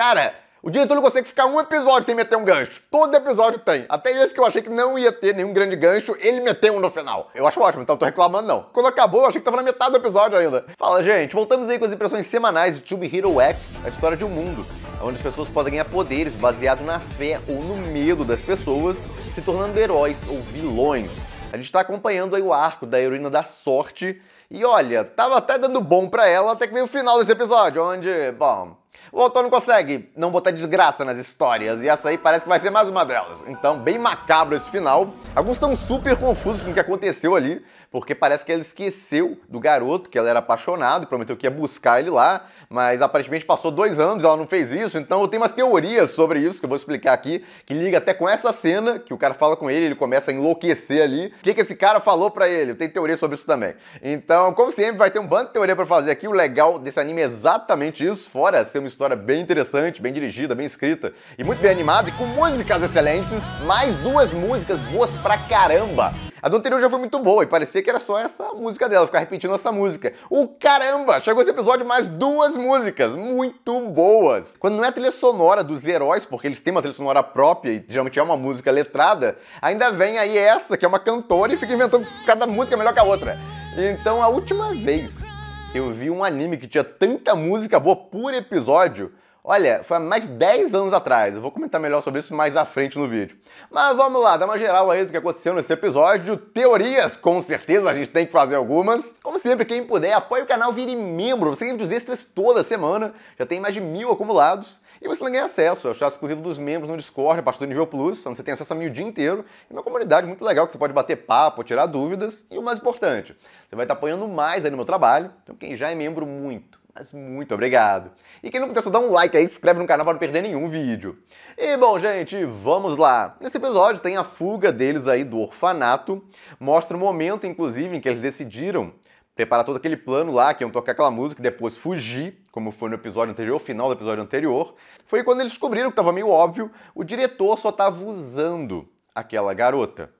Cara, o diretor não consegue ficar um episódio sem meter um gancho. Todo episódio tem. Até esse que eu achei que não ia ter nenhum grande gancho, ele meteu um no final. Eu acho ótimo, então não tô reclamando não. Quando acabou, eu achei que tava na metade do episódio ainda. Fala, gente, voltamos aí com as impressões semanais de Tube Hero X, a história de um mundo onde as pessoas podem ganhar poderes baseado na fé ou no medo das pessoas, se tornando heróis ou vilões. A gente tá acompanhando aí o arco da heroína da sorte e olha, tava até dando bom pra ela até que veio o final desse episódio, onde, bom, o autor não consegue não botar desgraça nas histórias, e essa aí parece que vai ser mais uma delas. Então, bem macabro esse final. Alguns estão super confusos com o que aconteceu ali, porque parece que ela esqueceu do garoto, que ela era apaixonada e prometeu que ia buscar ele lá, mas aparentemente passou 2 anos e ela não fez isso, então eu tenho umas teorias sobre isso que eu vou explicar aqui, que liga até com essa cena, que o cara fala com ele começa a enlouquecer ali. O que esse cara falou pra ele? Eu tenho teoria sobre isso também. Então, como sempre, vai ter um bando de teoria pra fazer aqui. O legal desse anime é exatamente isso, fora ser uma história bem interessante, bem dirigida, bem escrita e muito bem animada e com músicas excelentes, mais 2 músicas boas pra caramba. A do anterior já foi muito boa e parecia que era só essa música dela, ficar repetindo essa música. O caramba! Chegou esse episódio mais 2 músicas muito boas. Quando não é a trilha sonora dos heróis, porque eles têm uma trilha sonora própria e geralmente é uma música letrada, ainda vem aí essa, que é uma cantora e fica inventando cada música melhor que a outra. Então a última vez que eu vi um anime que tinha tanta música boa por episódio, olha, foi há mais de 10 anos atrás. Eu vou comentar melhor sobre isso mais à frente no vídeo. Mas vamos lá, dá uma geral aí do que aconteceu nesse episódio. Teorias, com certeza a gente tem que fazer algumas. Como sempre, quem puder, apoie o canal, vire membro. Você ganha os extras toda semana. Já tem mais de 1000 acumulados. E você não ganha acesso ao chat exclusivo dos membros no Discord, a partir do nível Plus, onde você tem acesso a mim o dia inteiro. E uma comunidade muito legal que você pode bater papo, tirar dúvidas. E o mais importante, você vai estar apoiando mais aí no meu trabalho. Então quem já é membro, mas muito obrigado. E quem não puder, só dá um like aí, se inscreve no canal para não perder nenhum vídeo. E bom, gente, vamos lá. Nesse episódio tem a fuga deles aí do orfanato. Mostra o momento, inclusive, em que eles decidiram preparar todo aquele plano lá, que iam tocar aquela música e depois fugir, como foi no episódio anterior, o final do episódio anterior. Foi quando eles descobriram que estava meio óbvio, o diretor só estava usando aquela garota.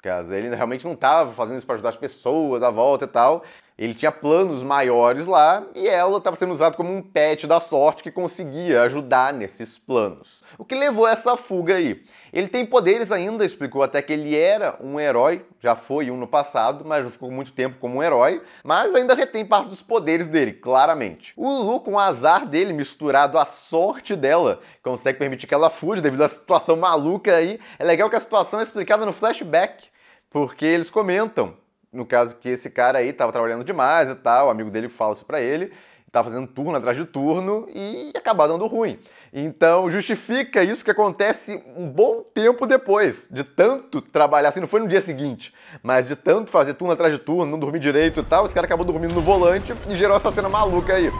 Caso ele realmente não estava fazendo isso para ajudar as pessoas à volta e tal. Ele tinha planos maiores lá e ela estava sendo usada como um pet da sorte que conseguia ajudar nesses planos. O que levou a essa fuga aí? Ele tem poderes ainda, explicou até que ele era um herói, já foi um no passado, mas não ficou muito tempo como um herói, mas ainda retém parte dos poderes dele, claramente. O Lu, com o azar dele misturado à sorte dela, consegue permitir que ela fuja devido à situação maluca aí. É legal que a situação é explicada no flashback, porque eles comentam, no caso que esse cara aí tava trabalhando demais e tal, o amigo dele fala isso pra ele, tava fazendo turno atrás de turno e acabar dando ruim. Então justifica isso que acontece um bom tempo depois, de tanto trabalhar, assim, não foi no dia seguinte, mas de tanto fazer turno atrás de turno, não dormir direito e tal, esse cara acabou dormindo no volante e gerou essa cena maluca aí.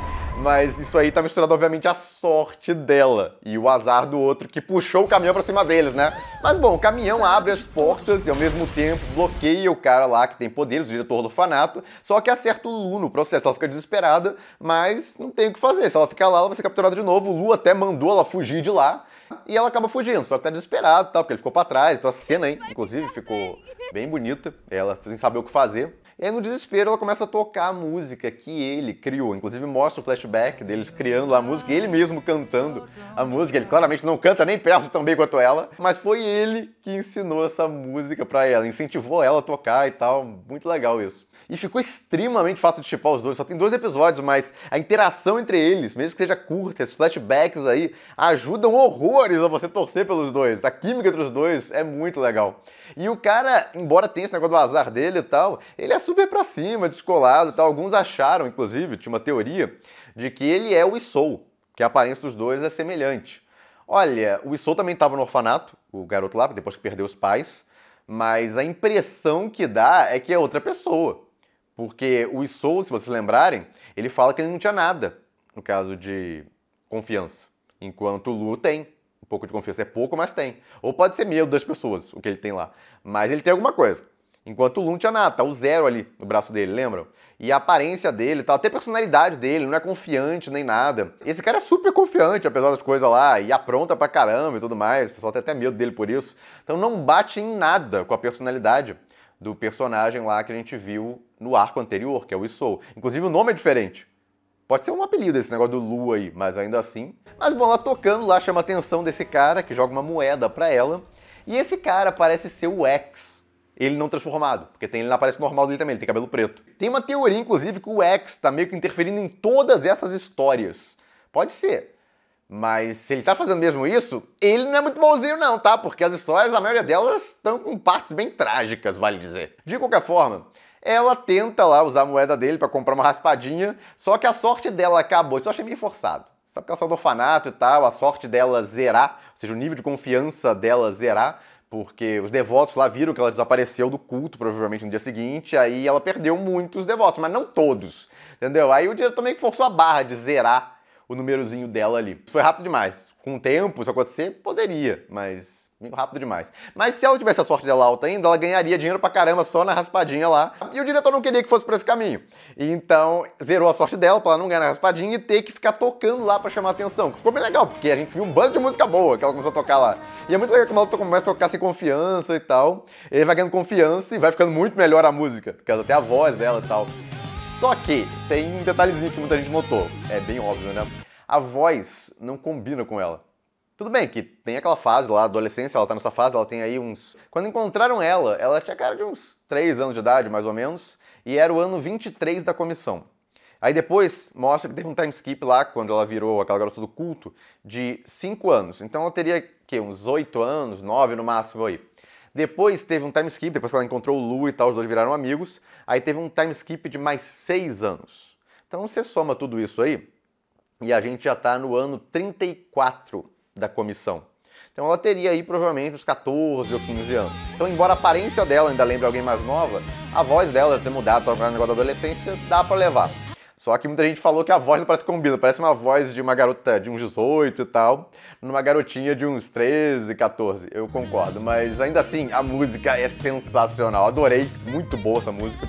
Mas isso aí tá misturado, obviamente, à sorte dela e o azar do outro que puxou o caminhão pra cima deles, né? Mas, bom, o caminhão abre as portas e, ao mesmo tempo, bloqueia o cara lá que tem poderes, o diretor do orfanato, só que acerta o Lu no processo. Ela fica desesperada, mas não tem o que fazer. Se ela ficar lá, ela vai ser capturada de novo. O Lu até mandou ela fugir de lá e ela acaba fugindo, só que tá desesperada, tá? Porque ele ficou pra trás. Então, essa cena aí, inclusive, ficou bem bonita. Ela sem saber o que fazer. E aí, no desespero, ela começa a tocar a música que ele criou. Inclusive, mostra o flashback deles criando lá a música, ele mesmo cantando a música. Ele claramente não canta nem perto tão bem quanto ela, mas foi ele que ensinou essa música pra ela, incentivou ela a tocar e tal. Muito legal isso. E ficou extremamente fácil de shippar os dois. Só tem 2 episódios, mas a interação entre eles, mesmo que seja curta, esses flashbacks aí, ajudam horrores a você torcer pelos dois. A química entre os dois é muito legal. E o cara, embora tenha esse negócio do azar dele e tal, ele é super pra cima, descolado e tal. Alguns acharam, inclusive, tinha uma teoria, de que ele é o Isou, que a aparência dos dois é semelhante. Olha, o Isou também estava no orfanato, o garoto lá, depois que perdeu os pais, mas a impressão que dá é que é outra pessoa. Porque o Isou, se vocês lembrarem, ele fala que ele não tinha nada, no caso de confiança, enquanto o Lu tem. Um pouco de confiança, é pouco, mas tem. Ou pode ser medo das pessoas, o que ele tem lá. Mas ele tem alguma coisa. Enquanto o Lu não tinha nada, tá o 0 ali no braço dele, lembram? E a aparência dele, tá, até a personalidade dele, não é confiante nem nada. Esse cara é super confiante, apesar das coisas lá, e apronta pra caramba e tudo mais. O pessoal tem até medo dele por isso. Então não bate em nada com a personalidade do personagem lá que a gente viu no arco anterior, que é o Isou. Inclusive o nome é diferente. Pode ser um apelido esse negócio do Lu aí, mas ainda assim. Mas bom, ela tocando lá chama a atenção desse cara que joga uma moeda pra ela. E esse cara parece ser o X, ele não transformado, porque ele não aparece normal dele também, ele tem cabelo preto. Tem uma teoria, inclusive, que o X tá meio que interferindo em todas essas histórias. Pode ser. Mas se ele tá fazendo mesmo isso, ele não é muito bonzinho não, tá? Porque as histórias, a maioria delas, estão com partes bem trágicas, vale dizer. De qualquer forma, ela tenta lá usar a moeda dele pra comprar uma raspadinha, só que a sorte dela acabou. Isso eu achei meio forçado. Só porque ela saiu do orfanato e tal, a sorte dela zerar, ou seja, o nível de confiança dela zerar, porque os devotos lá viram que ela desapareceu do culto, provavelmente no dia seguinte, aí ela perdeu muitos devotos, mas não todos, entendeu? Aí o diretor meio que forçou a barra de zerar o númerozinho dela ali. Foi rápido demais. Com o tempo, isso acontecer, poderia, mas meio rápido demais. Mas se ela tivesse a sorte dela alta ainda, ela ganharia dinheiro pra caramba só na raspadinha lá. E o diretor não queria que fosse por esse caminho. Então, zerou a sorte dela pra ela não ganhar na raspadinha e ter que ficar tocando lá pra chamar a atenção. Ficou bem legal, porque a gente viu um bando de música boa que ela começou a tocar lá. E é muito legal como ela começa a tocar sem confiança e tal. E aí vai ganhando confiança e vai ficando muito melhor a música, porque até a voz dela e tal. Só que tem um detalhezinho que muita gente notou. É bem óbvio, né? A voz não combina com ela. Tudo bem que tem aquela fase lá, adolescência, ela tá nessa fase, ela tem aí uns... Quando encontraram ela tinha cara de uns 3 anos de idade, mais ou menos, e era o ano 23 da comissão. Aí depois mostra que teve um time skip lá, quando ela virou aquela garota do culto, de 5 anos. Então ela teria, uns 8 anos, 9 no máximo aí. Depois teve um time skip, depois que ela encontrou o Lu e tal, os dois viraram amigos. Aí teve um time skip de mais 6 anos. Então você soma tudo isso aí, e a gente já tá no ano 34 da comissão. Então ela teria aí provavelmente uns 14 ou 15 anos. Então, embora a aparência dela ainda lembre alguém mais nova, a voz dela ter mudado para o negócio da adolescência, dá pra levar. Só que muita gente falou que a voz não parece que combina, parece uma voz de uma garota de uns 18 e tal, numa garotinha de uns 13, 14. Eu concordo, mas ainda assim, a música é sensacional. Adorei, muito boa essa música.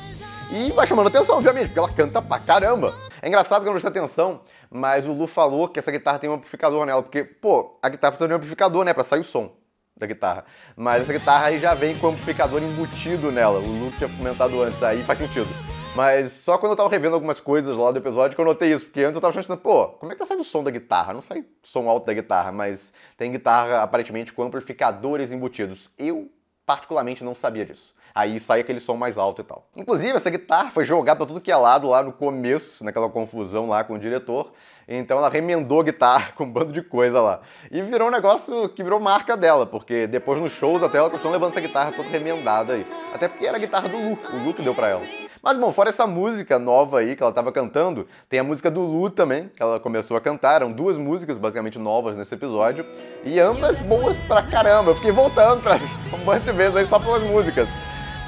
E vai chamando atenção, obviamente, porque ela canta pra caramba. É engraçado que eu não prestei atenção, mas o Lu falou que essa guitarra tem um amplificador nela, porque, pô, a guitarra precisa de um amplificador, né, pra sair o som da guitarra. Mas essa guitarra aí já vem com o amplificador embutido nela. O Lu tinha comentado antes, aí faz sentido. Mas só quando eu tava revendo algumas coisas lá do episódio que eu notei isso, porque antes eu tava achando, pô, como é que tá saindo o som da guitarra? Não sai som alto da guitarra, mas tem guitarra aparentemente com amplificadores embutidos. Eu, particularmente, não sabia disso. Aí sai aquele som mais alto e tal. Inclusive, essa guitarra foi jogada pra tudo que é lado lá no começo, naquela confusão lá com o diretor. Então ela remendou a guitarra com um bando de coisa lá. E virou um negócio que virou marca dela, porque depois nos shows até ela continuou levando essa guitarra toda remendada aí. Até porque era a guitarra do Lu, o Lu que deu pra ela. Mas bom, fora essa música nova aí que ela tava cantando, tem a música do Lu também, que ela começou a cantar. Eram 2 músicas basicamente novas nesse episódio. E ambas boas pra caramba. Eu fiquei voltando pra um monte de vezes aí só pelas músicas.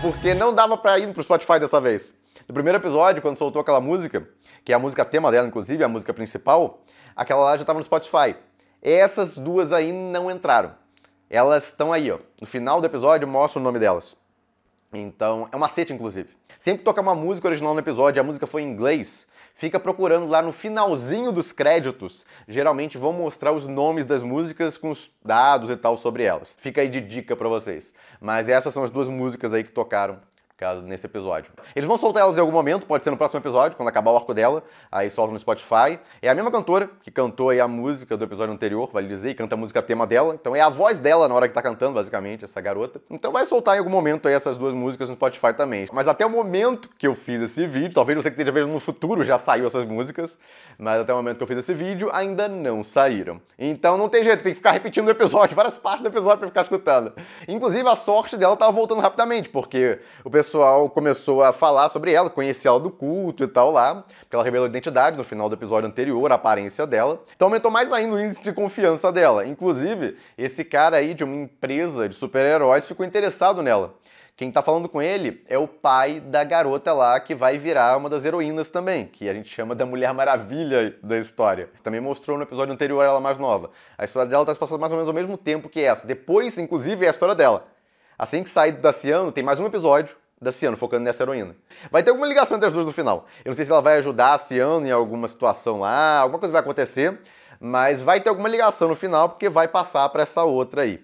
Porque não dava pra ir pro Spotify dessa vez. No primeiro episódio, quando soltou aquela música, que é a música tema dela, inclusive, a música principal, aquela lá já tava no Spotify. Essas 2 aí não entraram. Elas estão aí, ó. No final do episódio mostra o nome delas. Então, é um macete, inclusive. Sempre que tocar uma música original no episódio e a música foi em inglês, fica procurando lá no finalzinho dos créditos. Geralmente vão mostrar os nomes das músicas com os dados e tal sobre elas. Fica aí de dica pra vocês. Mas essas são as 2 músicas aí que tocaram nesse episódio. Eles vão soltar elas em algum momento, pode ser no próximo episódio, quando acabar o arco dela, aí solta no Spotify. É a mesma cantora que cantou aí a música do episódio anterior, vale dizer, e canta a música tema dela, então é a voz dela na hora que tá cantando, basicamente, essa garota. Então vai soltar em algum momento aí essas 2 músicas no Spotify também. Mas até o momento que eu fiz esse vídeo, talvez você que esteja vendo no futuro já saiu essas músicas, mas até o momento que eu fiz esse vídeo ainda não saíram. Então não tem jeito, tem que ficar repetindo o episódio, várias partes do episódio pra ficar escutando. Inclusive a sorte dela tava voltando rapidamente, porque o pessoal começou a falar sobre ela, conhecer ela do culto e tal lá, porque ela revelou a identidade no final do episódio anterior, a aparência dela. Então aumentou mais ainda o índice de confiança dela. Inclusive, esse cara aí de uma empresa de super-heróis ficou interessado nela. Quem tá falando com ele é o pai da garota lá, que vai virar uma das heroínas também, que a gente chama da Mulher Maravilha da história. Também mostrou no episódio anterior ela mais nova. A história dela tá se passando mais ou menos ao mesmo tempo que essa. Depois, inclusive, é a história dela. Assim que sair do Daciano, tem mais um episódio da Ciano, focando nessa heroína. Vai ter alguma ligação entre as 2 no final. Eu não sei se ela vai ajudar a Ciano em alguma situação lá, alguma coisa vai acontecer, mas vai ter alguma ligação no final, porque vai passar para essa outra aí.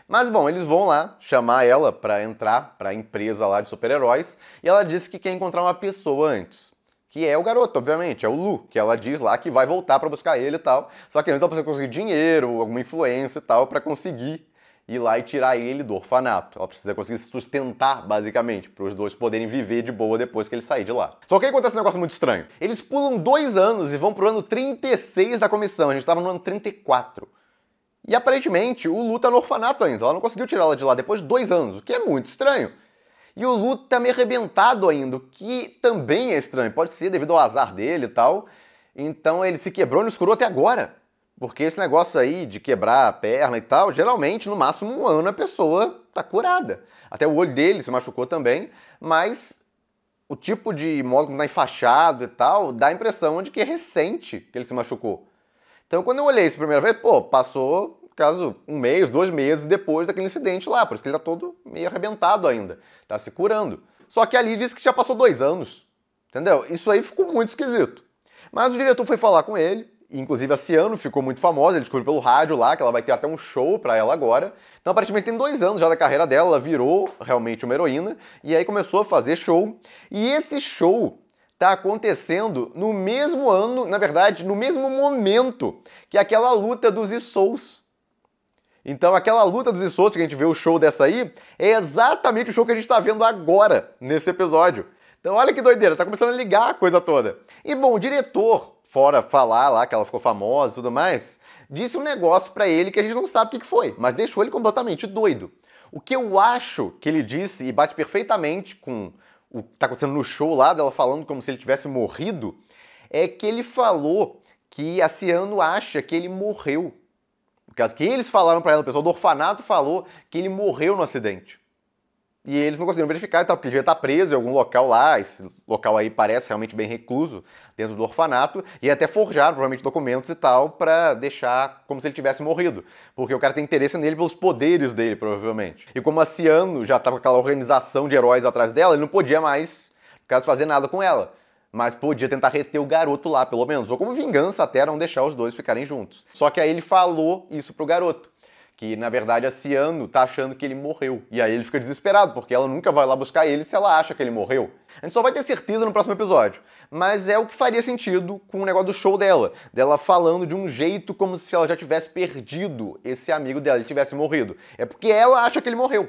Mas bom, eles vão lá chamar ela para entrar para a empresa lá de super-heróis, e ela disse que quer encontrar uma pessoa antes, que é o garoto, obviamente, é o Lu, que ela diz lá que vai voltar pra buscar ele e tal. Só que antes ela precisa conseguir dinheiro, alguma influência e tal, pra conseguir ir lá e tirar ele do orfanato. Ela precisa conseguir se sustentar, basicamente, para os dois poderem viver de boa depois que ele sair de lá. Só que aí acontece um negócio muito estranho. Eles pulam 2 anos e vão pro ano 36 da comissão. A gente tava no ano 34. E aparentemente o Lu tá no orfanato ainda. Ela não conseguiu tirar ela de lá depois de 2 anos, o que é muito estranho. E o Lu tá meio arrebentado ainda, o que também é estranho. Pode ser devido ao azar dele e tal. Então ele se quebrou e não se curou até agora. Porque esse negócio aí de quebrar a perna e tal, geralmente, no máximo 1 ano a pessoa tá curada. Até o olho dele se machucou também, mas o tipo de modo como tá enfaixado e tal, dá a impressão de que é recente que ele se machucou. Então quando eu olhei isso a primeira vez, passou, no caso, 1 mês, 2 meses depois daquele incidente lá, por isso que ele tá todo meio arrebentado ainda, tá se curando. Só que ali disse que já passou 2 anos, entendeu? Isso aí ficou muito esquisito. Mas o diretor foi falar com ele, inclusive a Ciano ficou muito famosa, ele descobriu pelo rádio lá que ela vai ter até um show pra ela agora. Então aparentemente tem 2 anos já da carreira dela, ela virou realmente uma heroína e aí começou a fazer show. E esse show tá acontecendo no mesmo ano, na verdade, no mesmo momento que aquela luta dos Usos. Então aquela luta dos Usos que a gente vê o show dessa aí é exatamente o show que a gente tá vendo agora nesse episódio. Então olha que doideira, tá começando a ligar a coisa toda. E bom, o diretor, fora falar lá que ela ficou famosa e tudo mais, disse um negócio pra ele que a gente não sabe o que foi, mas deixou ele completamente doido. O que eu acho que ele disse, e bate perfeitamente com o que tá acontecendo no show lá, dela falando como se ele tivesse morrido, é que ele falou que a Ciano acha que ele morreu. Por causa que eles falaram pra ela, o pessoal do orfanato falou que ele morreu no acidente. E eles não conseguiram verificar e tal, porque ele devia estar preso em algum local lá, esse local aí parece realmente bem recluso, dentro do orfanato, e até forjaram, provavelmente, documentos e tal, pra deixar como se ele tivesse morrido. Porque o cara tem interesse nele pelos poderes dele, provavelmente. E como a Ciano já estava com aquela organização de heróis atrás dela, ele não podia mais, no caso, fazer nada com ela. Mas podia tentar reter o garoto lá, pelo menos. Ou como vingança até, não deixar os dois ficarem juntos. Só que aí ele falou isso pro garoto. Que, na verdade, a Ciano tá achando que ele morreu. E aí ele fica desesperado, porque ela nunca vai lá buscar ele se ela acha que ele morreu. A gente só vai ter certeza no próximo episódio. Mas é o que faria sentido com o negócio do show dela. Dela falando de um jeito como se ela já tivesse perdido esse amigo dela, ele tivesse morrido. É porque ela acha que ele morreu,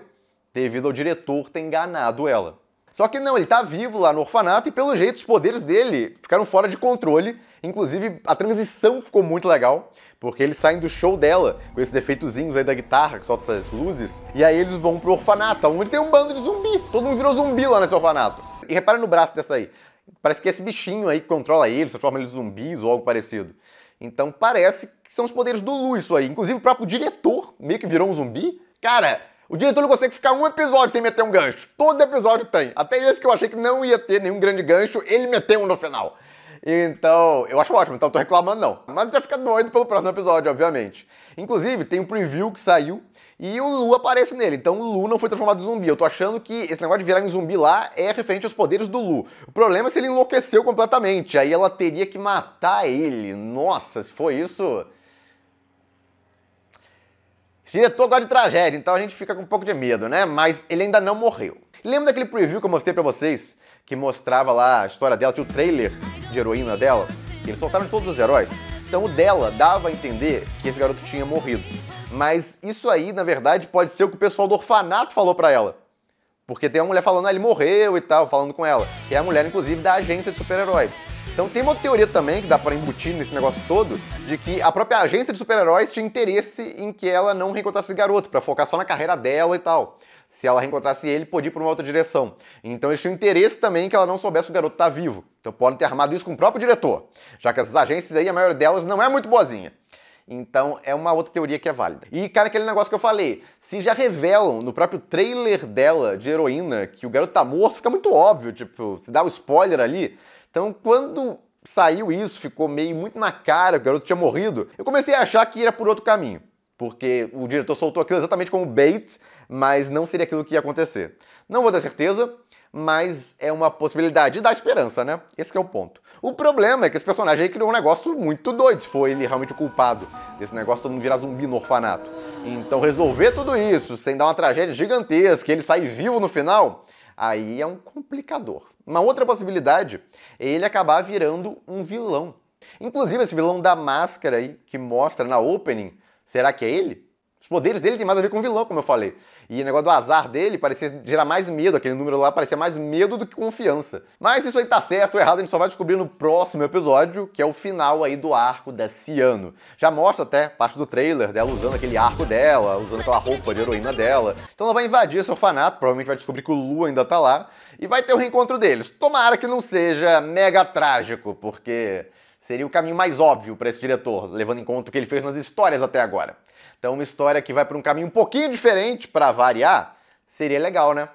devido ao diretor ter enganado ela. Só que não, ele tá vivo lá no orfanato e pelo jeito os poderes dele ficaram fora de controle. Inclusive a transição ficou muito legal, porque eles saem do show dela com esses efeitozinhos aí da guitarra, que solta essas luzes, e aí eles vão pro orfanato, onde tem um bando de zumbi. Todo mundo virou zumbi lá nesse orfanato. E repara no braço dessa aí. Parece que é esse bichinho aí que controla eles, transforma eles em zumbis ou algo parecido. Então parece que são os poderes do Lu isso aí. Inclusive o próprio diretor meio que virou um zumbi. Cara, o diretor não consegue ficar um episódio sem meter um gancho. Todo episódio tem. Até esse que eu achei que não ia ter nenhum grande gancho, ele meteu um no final. Então, eu acho ótimo, então não tô reclamando não. Mas já fica doido pelo próximo episódio, obviamente. Inclusive, tem um preview que saiu e o Lu aparece nele. Então o Lu não foi transformado em zumbi. Eu tô achando que esse negócio de virar em zumbi lá é referente aos poderes do Lu. O problema é se ele enlouqueceu completamente. Aí ela teria que matar ele. Nossa, se foi isso... Esse diretor gosta de tragédia, então a gente fica com um pouco de medo, né? Mas ele ainda não morreu. Lembra daquele preview que eu mostrei pra vocês? Que mostrava lá a história dela, tinha o trailer de heroína dela? Eles soltaram de todos os heróis. Então o dela dava a entender que esse garoto tinha morrido. Mas isso aí, na verdade, pode ser o que o pessoal do orfanato falou pra ela. Porque tem uma mulher falando, ele morreu e tal, falando com ela. Que é a mulher, inclusive, da agência de super-heróis. Então tem uma teoria também, que dá pra embutir nesse negócio todo, de que a própria agência de super-heróis tinha interesse em que ela não reencontrasse esse garoto, pra focar só na carreira dela e tal. Se ela reencontrasse ele, podia ir por uma outra direção. Então eles tinham interesse também que ela não soubesse que o garoto tá vivo. Então podem ter armado isso com o próprio diretor. Já que essas agências aí, a maioria delas não é muito boazinha. Então é uma outra teoria que é válida. E, cara, aquele negócio que eu falei, se já revelam no próprio trailer dela, de heroína, que o garoto tá morto, fica muito óbvio, tipo, se dá o spoiler ali. Então, quando saiu isso, ficou meio muito na cara que o garoto tinha morrido, eu comecei a achar que ia por outro caminho. Porque o diretor soltou aquilo exatamente como bait, mas não seria aquilo que ia acontecer. Não vou dar certeza, mas é uma possibilidade. E dá esperança, né? Esse que é o ponto. O problema é que esse personagem aí criou um negócio muito doido, se foi ele realmente o culpado desse negócio, todo mundo virar zumbi no orfanato. Então resolver tudo isso, sem dar uma tragédia gigantesca, ele sair vivo no final, Aí é um complicador. Uma outra possibilidade é ele acabar virando um vilão. Inclusive esse vilão da máscara aí, que mostra na opening, será que é ele? Os poderes dele tem mais a ver com o vilão, como eu falei. E o negócio do azar dele parecia gerar mais medo, aquele número lá parecia mais medo do que confiança. Mas se isso aí tá certo ou errado, a gente só vai descobrir no próximo episódio, que é o final aí do arco da Ciano. Já mostra até parte do trailer dela usando aquele arco dela, usando aquela roupa de heroína dela. Então ela vai invadir seu orfanato, provavelmente vai descobrir que o Lu ainda tá lá, e vai ter o reencontro deles. Tomara que não seja mega trágico, porque seria o caminho mais óbvio para esse diretor, levando em conta o que ele fez nas histórias até agora. Então uma história que vai para um caminho um pouquinho diferente, para variar, seria legal, né?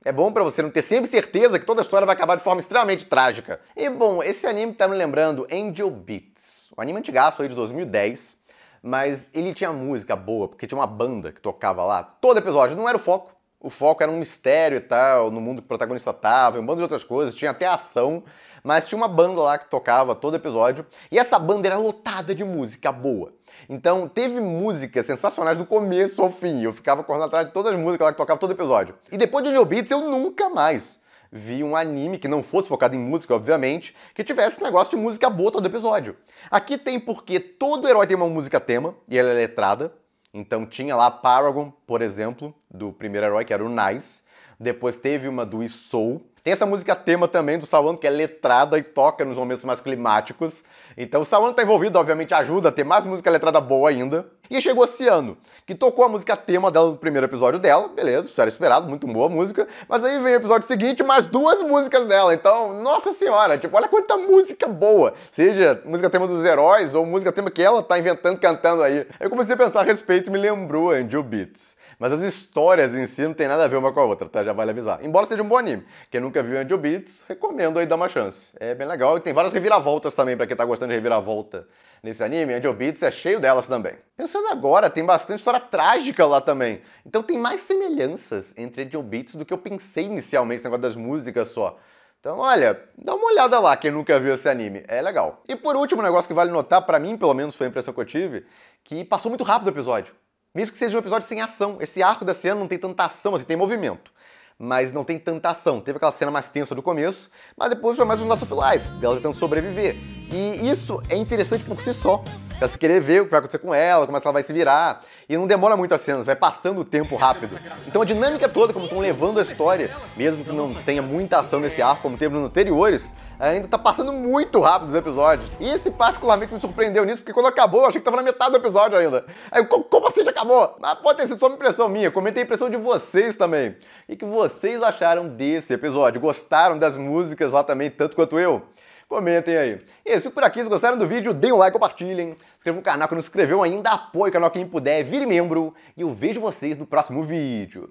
É bom para você não ter sempre certeza que toda a história vai acabar de forma extremamente trágica. E bom, esse anime tá me lembrando Angel Beats, um anime antigaço aí de 2010, mas ele tinha música boa, porque tinha uma banda que tocava lá. Todo episódio não era o foco era um mistério e tal, no mundo que o protagonista tava, um bando de outras coisas, tinha até ação, mas tinha uma banda lá que tocava todo episódio, e essa banda era lotada de música boa. Então teve músicas sensacionais do começo ao fim, eu ficava correndo atrás de todas as músicas lá que tocava todo episódio. E depois de Angel Beats eu nunca mais vi um anime que não fosse focado em música, obviamente, que tivesse esse negócio de música boa todo episódio. Aqui tem porque todo herói tem uma música tema, e ela é letrada. Então tinha lá Paragon, por exemplo, do primeiro herói, que era o Nice. Depois teve uma do Soul. Tem essa música tema também do Sawano, que é letrada e toca nos momentos mais climáticos. Então o Sawano tá envolvido, obviamente ajuda a ter mais música letrada boa ainda. E chegou esse ano, que tocou a música tema dela no primeiro episódio dela. Beleza, isso era esperado, muito boa a música. Mas aí vem o episódio seguinte, mais duas músicas dela. Então, nossa senhora, tipo, olha quanta música boa. Seja música tema dos heróis ou música tema que ela tá inventando, cantando aí. Aí eu comecei a pensar a respeito e me lembrou Angel Beats. Mas as histórias em si não tem nada a ver uma com a outra, tá? Já vale avisar. Embora seja um bom anime. Quem nunca viu Angel Beats, recomendo aí dar uma chance. É bem legal e tem várias reviravoltas também pra quem tá gostando de reviravolta nesse anime. Angel Beats é cheio delas também. Pensando agora, tem bastante história trágica lá também. Então tem mais semelhanças entre Angel Beats do que eu pensei inicialmente, esse negócio das músicas só. Então, olha, dá uma olhada lá, quem nunca viu esse anime. É legal. E por último, um negócio que vale notar, pra mim, pelo menos foi a impressão que eu tive, que passou muito rápido o episódio. Mesmo que seja um episódio sem ação. Esse arco da cena não tem tanta ação, assim, tem movimento. Mas não tem tanta ação. Teve aquela cena mais tensa do começo, mas depois foi mais um Slice of Life, dela tentando sobreviver. E isso é interessante por si só. Pra você querer ver o que vai acontecer com ela, como é que ela vai se virar. E não demora muito as cenas, vai passando o tempo rápido. Então a dinâmica toda, como estão levando a história, mesmo que não tenha muita ação nesse arco, como teve nos anteriores, ainda tá passando muito rápido os episódios. E esse particularmente me surpreendeu nisso, porque quando acabou, eu achei que tava na metade do episódio ainda. Aí, como assim já acabou? Mas pode ter sido só uma impressão minha, comentei a impressão de vocês também. E o que vocês acharam desse episódio? Gostaram das músicas lá também, tanto quanto eu? Comentem aí. E isso, por aqui, se gostaram do vídeo, deem um like, compartilhem, inscrevam no canal que não se inscreveu ainda, apoie o canal quem puder, vire membro, e eu vejo vocês no próximo vídeo.